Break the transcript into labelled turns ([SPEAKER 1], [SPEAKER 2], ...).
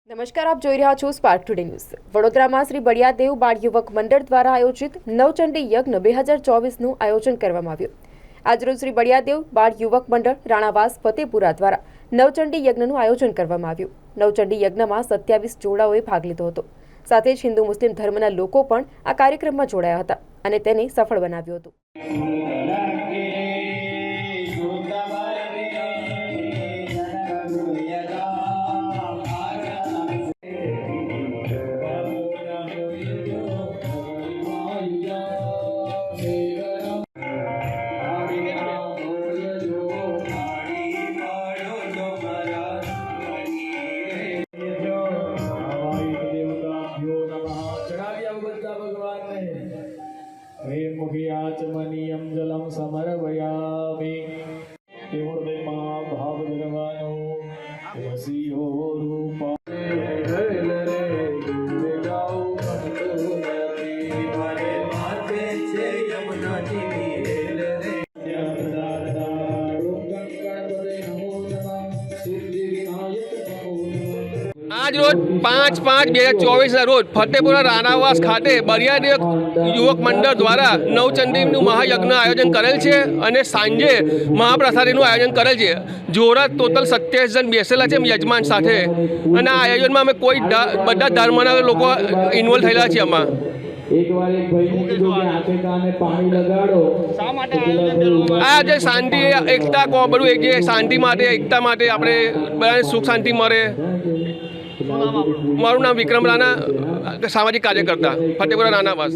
[SPEAKER 1] નમસ્કાર, આપ જોઈ રહ્યા છો સ્પાર્ક ટુડે ન્યૂઝ। વડોદરામાં શ્રી બળિયાદેવ બાળ યુવક મંડળ દ્વારા આયોજિત નવચંડી યજ્ઞ 2024નું આયોજન કરવામાં આવ્યું। આજરોજ શ્રી બળિયાદેવ બાળ યુવક મંડળ રાણાવાસ ફતેપુરા દ્વારા નવચંડી યજ્ઞનું આયોજન કરવામાં આવ્યું। નવચંડી યજ્ઞમાં 27 જોડાઓએ ભાગ લીધો હતો। સાથે જ હિન્દુ મુસ્લિમ ધર્મના લોકો પણ આ કાર્યક્રમમાં જોડાયા હતા અને તેને સફળ બનાવ્યું હતું।
[SPEAKER 2] मुखियाचमनीयं जलं समर्पयामि हृदयમાં ભાવ ધરવાનો વસીયો રૂપ
[SPEAKER 3] आज रोज 5/5/2024 रोज फतेपुरा राणावास खाते बळियादेव युवक मंडळ द्वारा नवचंडीનું મહાયજ્ઞ આયોજન કરેલ છે અને સાંજે મહાપ્રસાદીનું આયોજન કરેલ છે। જોડા ટોટલ 27 જણ બેસેલા છે યજમાન સાથે અને આ આયોજનમાં અમે કોઈ બધા ધર્મના લોકો ઇન્વોલ્વ થયેલા છે। આમાં આ જે શાંતિ એકતા બધું એક જે શાંતિ માટે એકતા માટે આપણે બધાને સુખ શાંતિ મળે। મારું નામ વિક્રમ રાણા, સામાજિક કાર્યકર્તા, ફતેપુરા રાણાવાસ।